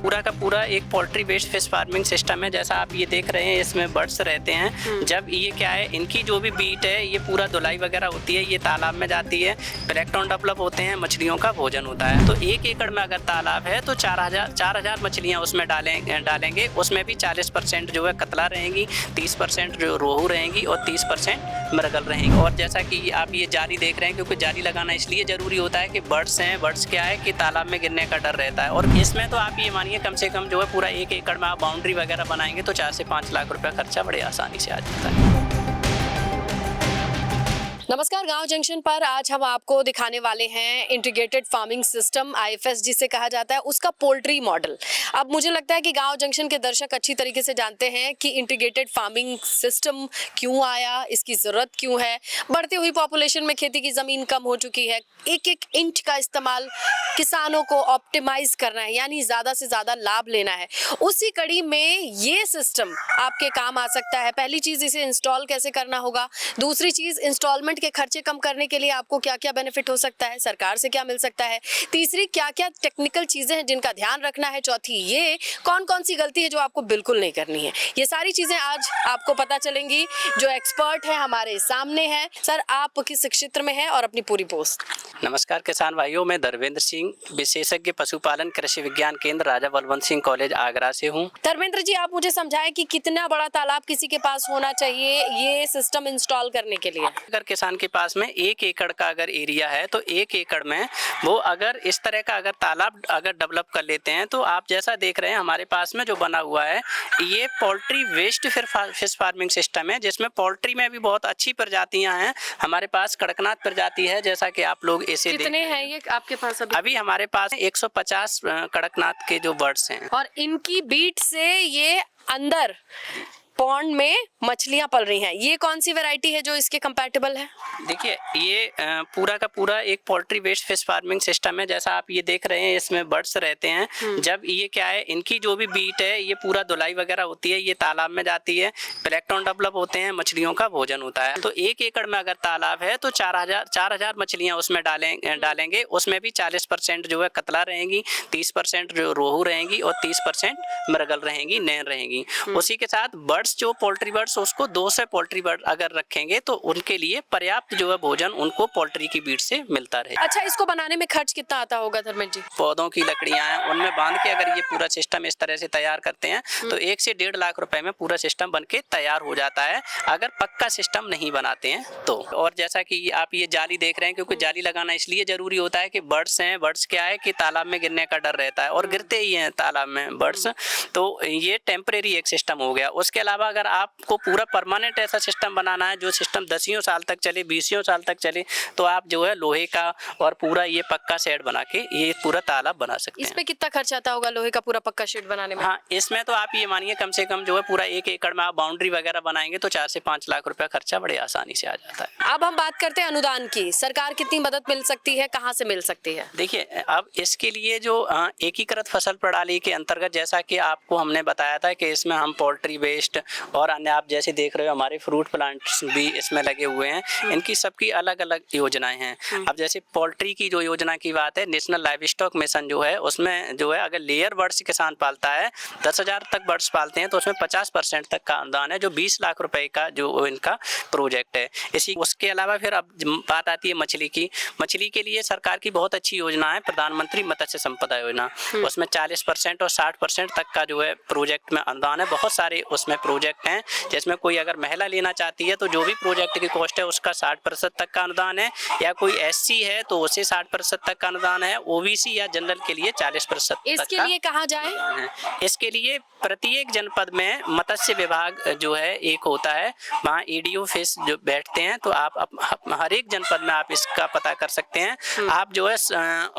पूरा का पूरा एक poultry based fish farming system है। जैसा आप ये देख रहे हैं, इसमें बर्ड्स रहते हैं। जब ये क्या है, इनकी जो भी बीट है ये पूरा धुलाई वगैरह होती है, ये तालाब में जाती है, प्लैंकटन डेवलप होते हैं, मछलियों का भोजन होता है। तो 1 एकड़ में अगर तालाब है तो 4000 मछलियाँ उसमें डालेंगे। उसमें भी 40% जो है कतला रहेंगी, 30% जो रोहू रहेंगी और 30% मृगल रहेंगी। और जैसा कि आप ये जाली देख रहे हैं, क्योंकि जाली लगाना इसलिए ज़रूरी होता है कि बर्ड्स क्या है कि तालाब में गिरने का डर रहता है। और इसमें तो आप ये मानिए कम से कम जो है पूरा 1 एकड़ में आप बाउंड्री वगैरह बनाएंगे तो 4 से 5 लाख रुपये खर्चा बड़े आसानी से आ जाता है। नमस्कार, गांव जंक्शन पर आज हम आपको दिखाने वाले हैं इंटीग्रेटेड फार्मिंग सिस्टम IFS जिसे कहा जाता है, उसका पोल्ट्री मॉडल। अब मुझे लगता है कि गांव जंक्शन के दर्शक अच्छी तरीके से जानते हैं कि इंटीग्रेटेड फार्मिंग सिस्टम क्यों आया, इसकी ज़रूरत क्यों है। बढ़ती हुई पॉपुलेशन में खेती की ज़मीन कम हो चुकी है, एक इंच का इस्तेमाल किसानों को ऑप्टिमाइज करना है, यानी ज़्यादा से ज़्यादा लाभ लेना है। उसी कड़ी में ये सिस्टम आपके काम आ सकता है। पहली चीज़, इसे इंस्टॉल कैसे करना होगा। दूसरी चीज़, इंस्टॉलमेंट के खर्चे कम करने के लिए आपको क्या क्या बेनिफिट हो सकता है, सरकार से क्या मिल सकता है। तीसरी, क्या क्या टेक्निकल चीजें हैं जिनका ध्यान रखना है। चौथी, ये कौन कौन सी गलती है जो आपको बिल्कुल नहीं करनी है। ये सारी चीजें आज आपको पता चलेंगी। जो एक्सपर्ट है हमारे सामने है। सर, आप किस क्षेत्र में हैं और अपनी पूरी पोस्ट। नमस्कार किसान भाइयों, मैं धर्मेंद्र सिंह, विशेषज्ञ पशुपालन कृषि विज्ञान केंद्र राजा बलवंत सिंह कॉलेज आगरा से हूँ। धर्मेंद्र जी, आप मुझे समझाएं कि कितना बड़ा तालाब किसी के पास होना चाहिए ये सिस्टम इंस्टॉल करने के लिए। अगर किसान के पास में 1 एकड़ का अगर एरिया है तो 1 एकड़ में वो अगर इस तरह का अगर तालाब अगर डेवलप कर लेते हैं तो आप जैसा देख रहे हैं हमारे पास में जो बना हुआ है, ये poultry waste fish farming system है, जिसमें पोल्ट्री में भी बहुत अच्छी प्रजातियां हैं। हमारे पास कड़कनाथ प्रजाति है, जैसा कि आप लोग इसे कितने हैं ये आपके पास अभी हमारे पास 150 कड़कनाथ के जो बर्ड्स हैं, और इनकी बीट से ये अंदर पॉन्ड में मछलियां पल रही हैं। ये कौन सी वैरायटी है जो इसके कंपैटिबल है? देखिए, ये पूरा का पूरा एक poultry based fish farming system है। जैसा आप ये देख रहे हैं, इसमें बर्ड्स रहते हैं। जब ये क्या है, इनकी जो भी बीट है ये पूरा धुलाई वगैरह होती है, ये तालाब में जाती है, प्लैंकटन डेवलप होते हैं, मछलियों का भोजन होता है। तो 1 एकड़ में अगर तालाब है तो 4000 मछलियां उसमें डालेंगे। उसमें भी 40% जो है कतला रहेंगी, 30% जो रोहू रहेंगी और 30% मृगल रहेंगी, नैन रहेंगी। उसी के साथ बर्ड्स जो पोल्ट्री बर्ड्स, उसको 2 से पोल्ट्री बर्ड अगर रखेंगे तो उनके लिए पर्याप्त जो है भोजन उनको पोल्ट्री की बीट से मिलता रहे। अच्छा, इसको बनाने में खर्च कितना आता होगा धर्मेंद्र जी? पौधों की लकड़ियां हैं, उनमें बांध के अगर ये पूरा सिस्टम इस तरह से तैयार करते हैं तो 1 से 1.5 लाख रुपए में पूरा सिस्टम बन के तैयार हो जाता है, अगर पक्का सिस्टम नहीं बनाते हैं तो। और जैसा कि आप ये जाली देख रहे हैं, क्योंकि जाली लगाना इसलिए जरूरी होता है कि बर्ड्स क्या है कि तालाब में गिरने का डर रहता है और गिरते ही हैं तालाब में बर्ड्स। तो ये टेम्परेरी एक सिस्टम हो गया। उसके अलावा अगर आपको पूरा परमानेंट ऐसा सिस्टम बनाना है जो सिस्टम 10 साल तक चले, 20 साल तक चले, तो आप जो है लोहे का और पूरा ये पक्का शेड बना के ये पूरा तालाब बना सकते हैं। इसमें कितना खर्च आता होगा लोहे का पूरा पक्का शेड बनाने में? हाँ, इसमें तो आप ये मानिए कम से कम जो है पूरा 1 एकड़ में आप बाउंड्री वगैरह बनाएंगे तो 4 से 5 लाख रुपया खर्चा बड़े आसानी से आ जाता है। अब हम बात करते हैं अनुदान की। सरकार कितनी मदद मिल सकती है, कहाँ से मिल सकती है? देखिए, अब इसके लिए जो एकीकृत फसल प्रणाली के अंतर्गत, जैसा कि आपको हमने बताया था कि इसमें हम पोल्ट्री वेस्ट और अन्य आप जैसे देख रहे हो हमारे फ्रूट प्लांट्स भी इसमें लगे हुए हैं। इनकी सबकी अलग अलग योजनाएं हैं। अब जैसे पोल्ट्री की जो योजना की बात है, नेशनल लाइव स्टॉक मिशन जो है, उसमें जो है अगर लेयर बर्ड्स किसान पालता है, 10,000 तक बर्ड्स पालते हैं तो उसमें 50% तक का अनुदान है, जो 20 लाख रुपए का जो इनका प्रोजेक्ट है। उसके अलावा फिर अब बात आती है मछली की। मछली के लिए सरकार की बहुत अच्छी योजना है, प्रधानमंत्री मत्स्य संपदा योजना। उसमें 40% और 60% तक का जो है प्रोजेक्ट में अनुदान है। बहुत सारे उसमें प्रोजेक्ट हैं, जिसमें कोई अगर महिला लेना चाहती है तो जो भी प्रोजेक्ट की कॉस्ट है उसका 60% तक का अनुदान है, या कोई SC है तो उसे 60% तक का अनुदान है, OBC या जनरल के लिए 40% तक। इसके लिए कहाँ जाए? इसके लिए प्रत्येक जनपद में मत्स्य विभाग जो है एक होता है, वहाँ EDO फिश जो बैठते हैं, तो आप हर एक जनपद में आप इसका पता कर सकते हैं। आप जो है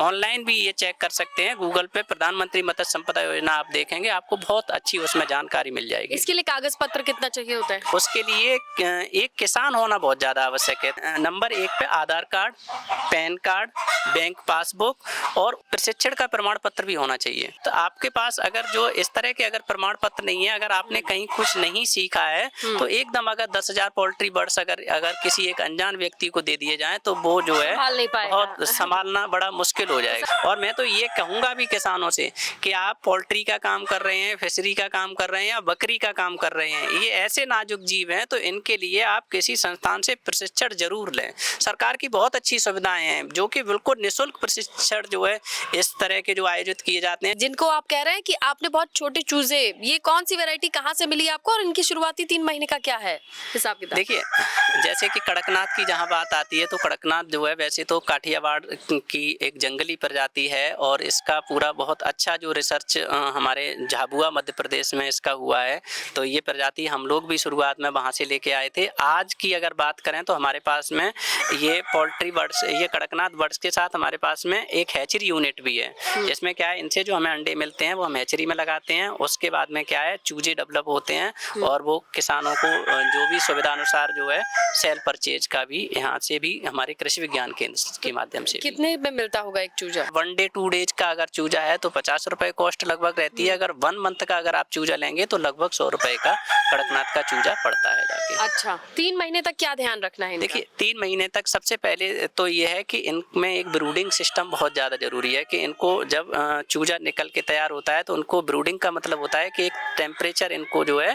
ऑनलाइन भी ये चेक कर सकते हैं, गूगल पे प्रधानमंत्री मत्स्य संपदा योजना आप देखेंगे, आपको बहुत अच्छी उसमें जानकारी मिल जाएगी। इसके लिए कागज पत्र कितना चाहिए होता है? उसके लिए एक किसान होना बहुत ज़्यादा आवश्यक है। नंबर 1 पे Aadhaar card, PAN card, bank passbook और प्रशिक्षण का प्रमाण पत्र भी होना चाहिए। तो आपके पास अगर जो इस तरह के अगर प्रमाण पत्र नहीं है, अगर आपने कहीं कुछ नहीं सीखा है, तो एकदम अगर 10,000 पोल्ट्री बर्ड्स अगर किसी एक अनजान व्यक्ति को दे दिए जाए तो वो जो है बहुत संभालना बड़ा मुश्किल हो जाएगा। और मैं तो ये कहूँगा भी किसानों से कि आप पोल्ट्री का काम कर रहे हैं, फिशरी का काम कर रहे हैं या बकरी का काम कर रहे हैं, ये ऐसे नाजुक जीव हैं, तो इनके लिए आप किसी संस्थान से प्रशिक्षण जरूर लें। सरकार की बहुत अच्छी सुविधाएं हैं जो कि बिल्कुल निःशुल्क प्रशिक्षण जो है इस तरह के जो आयोजित किए जाते हैं। जिनको आप कह रहे हैं कि आपने बहुत छोटे चूजे, ये कौन सी वैरायटी कहाँ से मिली आपको और इनकी शुरुआती 3 महीने का क्या है हिसाब किताब? देखिए, जैसे कि कड़कनाथ की जहाँ बात आती है तो कड़कनाथ जो है वैसे तो काठियावाड़ की एक जंगली प्रजाति है और इसका पूरा बहुत अच्छा जो रिसर्च हमारे झाबुआ मध्य प्रदेश में इसका हुआ है। तो ये प्रजाति हम लोग भी शुरुआत में वहाँ से लेके आए थे। आज की अगर बात करें तो हमारे पास में ये पोल्ट्री बर्ड्स, ये कड़कनाथ बर्ड्स के साथ हमारे पास में एक हैचरी यूनिट भी है, जिसमें क्या है इनसे जो हमें अंडे मिलते हैं वो हम हैचरी में लगाते हैं। उसके बाद में क्या है चूजे डेवलप होते हैं और वो किसानों को जो भी सुविधा अनुसार जो है सेल परचेज का भी यहाँ से भी हमारे कृषि विज्ञान केंद्र के माध्यम से। कितने में मिलता होगा एक चूजा? 1 डे 2 डेज का अगर चूजा है तो 50 रुपए कॉस्ट लगभग रहती है। अगर 1 मंथ का अगर आप चूजा लेंगे तो लगभग 100 रुपए का कड़कनाथ का चूजा पड़ता है जाके। अच्छा, 3 महीने तक क्या ध्यान रखना है इनका? देखिए 3 महीने तक सबसे पहले तो ये है कि इनमें एक ब्रूडिंग सिस्टम बहुत ज़्यादा जरूरी है कि इनको जब चूजा निकल के तैयार होता है तो उनको ब्रूडिंग का मतलब होता है कि एक टेम्परेचर इनको जो है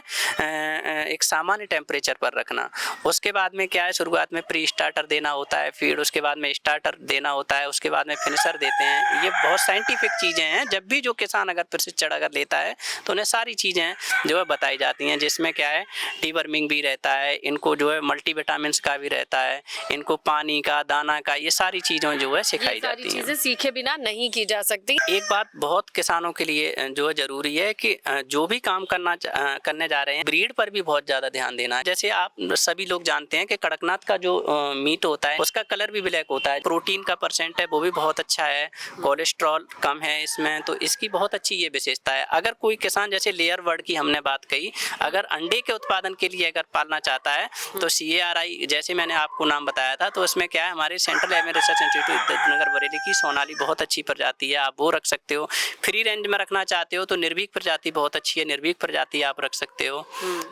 एक सामान्य टेम्परेचर पर रखना। उसके बाद में क्या है शुरुआत में प्री स्टार्टर देना होता है, फिर उसके बाद में स्टार्टर देना होता है, उसके बाद में फिनिशर देते हैं। ये बहुत साइंटिफिक चीज़ें हैं। जब भी जो किसान अगर प्रशिक्षण अगर लेता है तो उन्हें सारी चीज़ें जो है बताई जाती हैं, जिसमें क्या है डीवर्मिंग भी रहता है, इनको जो है मल्टीविटामिन्स का भी रहता है, इनको पानी का, दाना का, ये सारी चीज़ें जो है सिखाई जाती हैं। चीजें सीखे बिना नहीं की जा सकती। एक बात बहुत किसानों के लिए जो है जरूरी है कि जो भी काम करने जा रहे हैं ब्रीड पर भी बहुत ज़्यादा ध्यान देना है। जैसे आप सभी लोग जानते हैं कि कड़कनाथ का जो मीट होता है उसका कलर भी ब्लैक होता है, प्रोटीन का परसेंट है वो भी बहुत अच्छा है, कोलेस्ट्रॉल कम है इसमें, तो इसकी बहुत अच्छी ये विशेषता है। अगर कोई किसान जैसे लेयर बर्ड की हमने बात कही, अगर अंडे के उत्पादन के लिए अगर पालना चाहता है तो CARI जैसे मैंने आपको नाम बताया था, तो इसमें क्या है हमारे सेंट्रल एवरी रिसर्च इंस्टीट्यूट नगर बरेली की सोनाली बहुत अच्छी प्रजाति है, आप वो रख सकते हो। फ्री रेंज में रखना चाहते हो तो निर्भीक प्रजाति बहुत अच्छी है, निर्भीक प्रजाति आप रख सकते हो।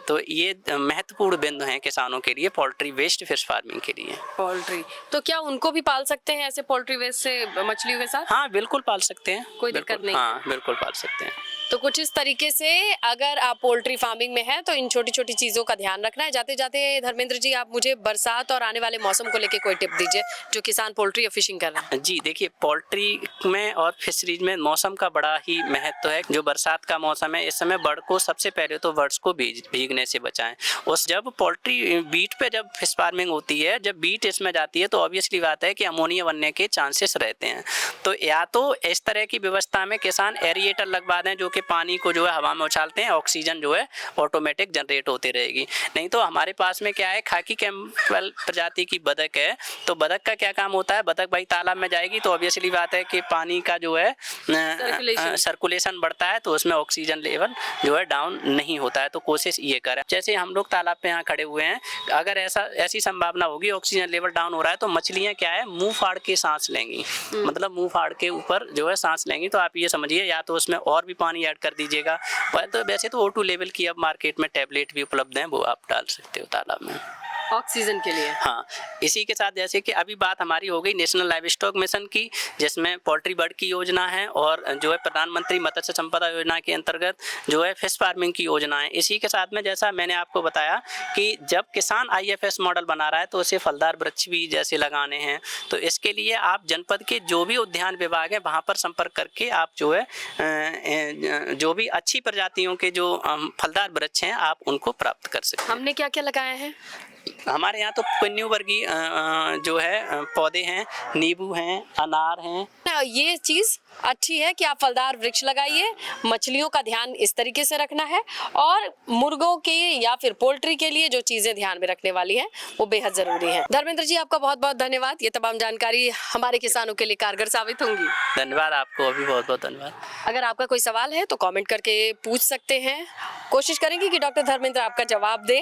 तो ये महत्वपूर्ण बिंदु हैं किसानों के लिए पोल्ट्री वेस्ट फिश फार्मिंग के लिए। पोल्ट्री तो क्या उनको भी पाल सकते हैं ऐसे पोल्ट्री वेस्ट से मछलियों के साथ? हाँ बिल्कुल पाल सकते हैं, कोई दिक्कत नहीं। हाँ बिल्कुल पाल सकते हैं। तो कुछ इस तरीके से अगर आप पोल्ट्री फार्मिंग में हैं तो इन छोटी छोटी चीजों का ध्यान रखना है। जाते जाते धर्मेंद्र जी आप मुझे बरसात और आने वाले मौसम को लेके कोई टिप दीजिए जो किसान पोल्ट्री या फिशिंग कर रहे हैं। जी देखिए, पोल्ट्री में और फिशरीज में मौसम का बड़ा ही महत्व है। जो बरसात का मौसम है इस समय बर्ड को सबसे पहले तो बर्ड्स को भीगने से बचाएं। उस जब पोल्ट्री बीट पे जब फिश फार्मिंग होती है, जब बीट इसमें जाती है तो ऑब्वियसली बात है कि अमोनिया बनने के चांसेस रहते हैं। तो या तो इस तरह की व्यवस्था में किसान एरिएटर लगवा दें जो कि पानी को जो है हवा में उछालते हैं, ऑक्सीजन जो है ऑटोमेटिक जनरेट होती रहेगी। नहीं तो हमारे पास में क्या है खाकी कैंपल प्रजाति की बतख है, तो बतख का क्या काम होता है, बतख भाई तालाब में जाएगी तो ऑब्वियसली बात है कि पानी का जो है सर्कुलेशन बढ़ता है, तो उसमें ऑक्सीजन लेवल जो है डाउन नहीं होता है। तो कोशिश ये करें, जैसे हम लोग तालाब पे यहाँ खड़े हुए हैं, अगर ऐसी संभावना होगी ऑक्सीजन लेवल डाउन हो रहा है तो मछलियाँ क्या है मुंह फाड़ के सांस लेंगी, मतलब मुंह फाड़ के ऊपर जो है सांस लेंगी। तो आप ये समझिए या तो उसमें और भी पानी ऐड कर दीजिएगा, तो वैसे तो O2 लेवल की अब मार्केट में टैबलेट भी उपलब्ध हैं, वो आप डाल सकते हो तालाब में ऑक्सीजन के लिए। हाँ, इसी के साथ जैसे कि अभी बात हमारी हो गई नेशनल लाइव स्टॉक मिशन की, जिसमें पोल्ट्री बर्ड की योजना है और जो है प्रधानमंत्री मत्स्य संपदा योजना के अंतर्गत जो है फिश फार्मिंग की योजना है। इसी के साथ में जैसा मैंने आपको बताया कि जब किसान IFS मॉडल बना रहा है तो उसे फलदार वृक्ष भी जैसे लगाने हैं, तो इसके लिए आप जनपद के जो भी उद्यान विभाग है वहाँ पर संपर्क करके आप जो है जो भी अच्छी प्रजातियों के जो फलदार वृक्ष हैं आप उनको प्राप्त कर सकते हैं। हमने क्या क्या लगाया है? हमारे यहाँ तो पन्नू वर्गीय जो है पौधे हैं, नींबू हैं, अनार हैं। ये चीज अच्छी है कि आप फलदार वृक्ष लगाइए, मछलियों का ध्यान इस तरीके से रखना है और मुर्गों के या फिर पोल्ट्री के लिए जो चीजें ध्यान में रखने वाली हैं वो बेहद जरूरी है। धर्मेंद्र जी आपका बहुत बहुत धन्यवाद, ये तमाम जानकारी हमारे किसानों के लिए कारगर साबित होंगी। धन्यवाद, आपको भी बहुत बहुत धन्यवाद। अगर आपका कोई सवाल है तो कमेंट करके पूछ सकते हैं, कोशिश करेंगे कि डॉक्टर धर्मेंद्र आपका जवाब दें।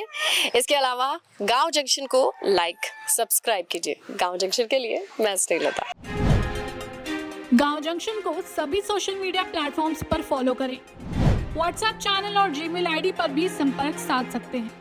इसके अलावा गांव जंक्शन को लाइक सब्सक्राइब कीजिए। गांव जंक्शन के लिए मैं श्रीलता। गांव जंक्शन को सभी सोशल मीडिया प्लेटफॉर्म्स पर फॉलो करें। व्हाट्सएप चैनल और जीमेल आईडी पर भी संपर्क साध सकते हैं।